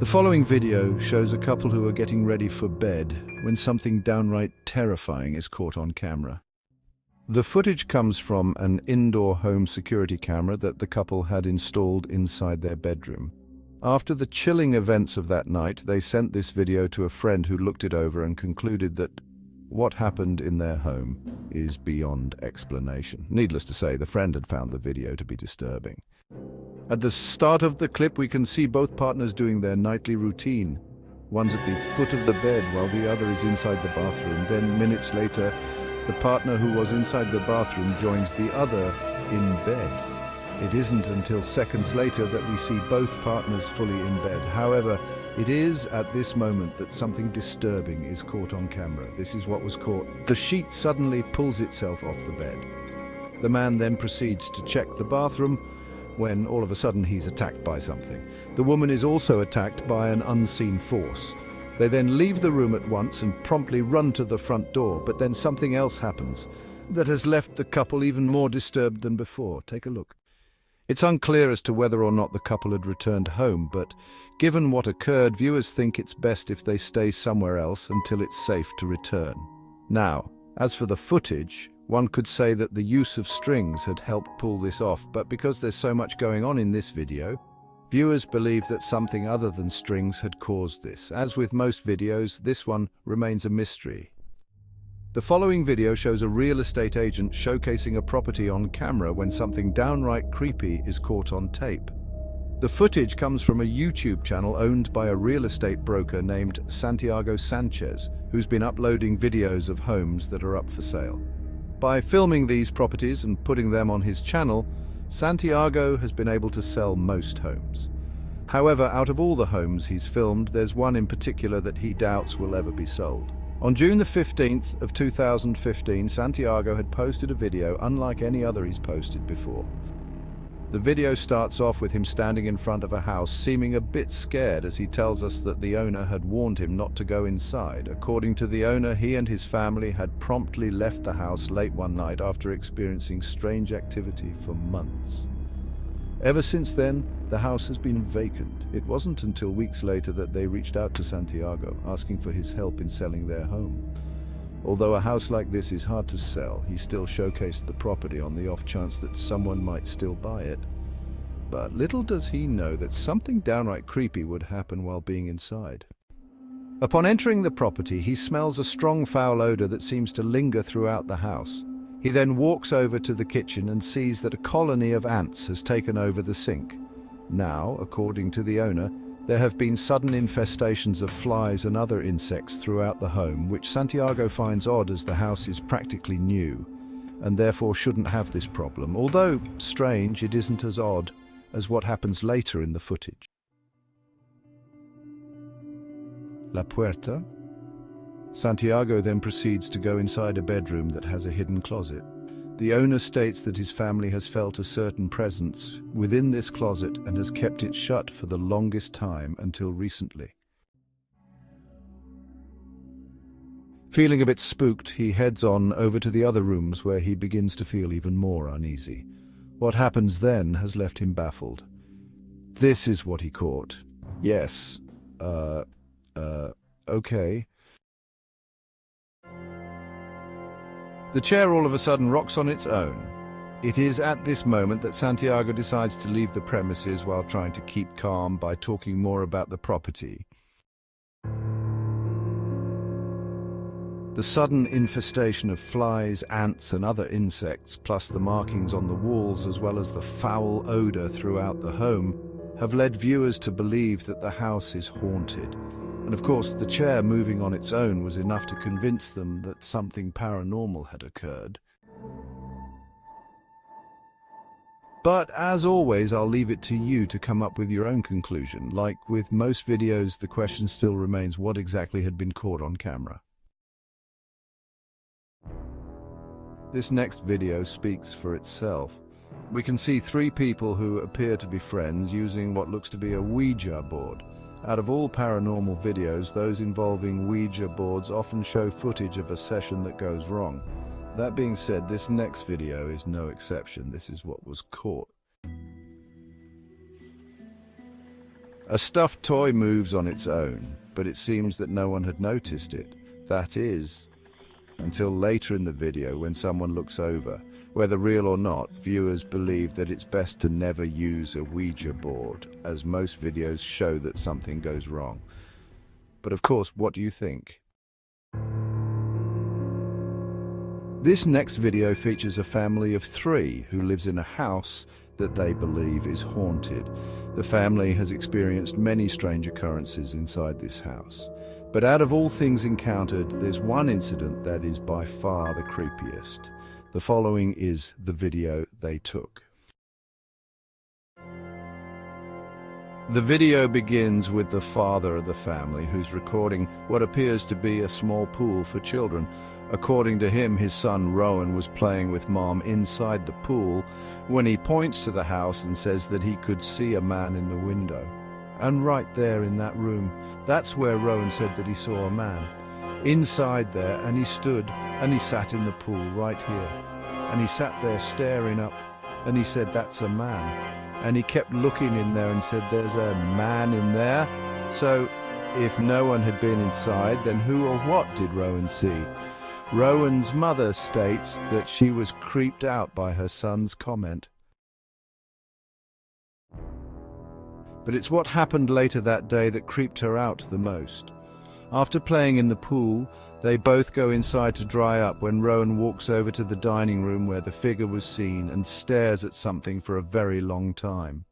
The following video shows a couple who are getting ready for bed when something downright terrifying is caught on camera. The footage comes from an indoor home security camera that the couple had installed inside their bedroom. After the chilling events of that night, they sent this video to a friend who looked it over and concluded that what happened in their home is beyond explanation. Needless to say, the friend had found the video to be disturbing. At the start of the clip, we can see both partners doing their nightly routine. One's at the foot of the bed while the other is inside the bathroom. Then, minutes later, the partner who was inside the bathroom joins the other in bed. It isn't until seconds later that we see both partners fully in bed. However, it is at this moment that something disturbing is caught on camera. This is what was caught. The sheet suddenly pulls itself off the bed. The man then proceeds to check the bathroom when all of a sudden he's attacked by something. The woman is also attacked by an unseen force. They then leave the room at once and promptly run to the front door, but then something else happens that has left the couple even more disturbed than before. Take a look. It's unclear as to whether or not the couple had returned home, but given what occurred, viewers think it's best if they stay somewhere else until it's safe to return. Now, as for the footage, one could say that the use of strings had helped pull this off, but because there's so much going on in this video, viewers believe that something other than strings had caused this. As with most videos, this one remains a mystery. The following video shows a real estate agent showcasing a property on camera when something downright creepy is caught on tape. The footage comes from a YouTube channel owned by a real estate broker named Santiago Sanchez, who's been uploading videos of homes that are up for sale. By filming these properties and putting them on his channel, Santiago has been able to sell most homes. However, out of all the homes he's filmed, there's one in particular that he doubts will ever be sold. On June the 15th of 2015, Santiago had posted a video unlike any other he's posted before. The video starts off with him standing in front of a house, seeming a bit scared as he tells us that the owner had warned him not to go inside. According to the owner, he and his family had promptly left the house late one night after experiencing strange activity for months. Ever since then, the house has been vacant. It wasn't until weeks later that they reached out to Santiago, asking for his help in selling their home. Although a house like this is hard to sell, he still showcased the property on the off chance that someone might still buy it. But little does he know that something downright creepy would happen while being inside. Upon entering the property, he smells a strong foul odor that seems to linger throughout the house. He then walks over to the kitchen and sees that a colony of ants has taken over the sink. Now, according to the owner, there have been sudden infestations of flies and other insects throughout the home, which Santiago finds odd as the house is practically new and therefore shouldn't have this problem. Although strange, it isn't as odd as what happens later in the footage. La puerta. Santiago then proceeds to go inside a bedroom that has a hidden closet. The owner states that his family has felt a certain presence within this closet and has kept it shut for the longest time until recently. Feeling a bit spooked, he heads on over to the other rooms where he begins to feel even more uneasy. What happens then has left him baffled. This is what he caught. Yes. Okay. The chair all of a sudden rocks on its own. It is at this moment that Santiago decides to leave the premises while trying to keep calm by talking more about the property. The sudden infestation of flies, ants and other insects, plus the markings on the walls as well as the foul odor throughout the home, have led viewers to believe that the house is haunted. And of course, the chair moving on its own was enough to convince them that something paranormal had occurred. But as always, I'll leave it to you to come up with your own conclusion. Like with most videos, the question still remains what exactly had been caught on camera. This next video speaks for itself. We can see three people who appear to be friends using what looks to be a Ouija board. Out of all paranormal videos, those involving Ouija boards often show footage of a session that goes wrong. That being said, this next video is no exception. This is what was caught. A stuffed toy moves on its own, but it seems that no one had noticed it. That is, until later in the video when someone looks over. Whether real or not, viewers believe that it's best to never use a Ouija board, as most videos show that something goes wrong. But of course, what do you think? This next video features a family of 3 who lives in a house that they believe is haunted. The family has experienced many strange occurrences inside this house. But out of all things encountered, there's one incident that is by far the creepiest. The following is the video they took. The video begins with the father of the family who's recording what appears to be a small pool for children. According to him, his son Rowan was playing with Mom inside the pool when he points to the house and says that he could see a man in the window. And right there in that room, that's where Rowan said that he saw a man. Inside there, and he stood and he sat in the pool right here. And he sat there staring up and he said, "That's a man." And he kept looking in there and said, "There's a man in there." So if no one had been inside, then who or what did Rowan see? Rowan's mother states that she was creeped out by her son's comment. But it's what happened later that day that creeped her out the most. After playing in the pool, they both go inside to dry up when Rowan walks over to the dining room where the figure was seen and stares at something for a very long time.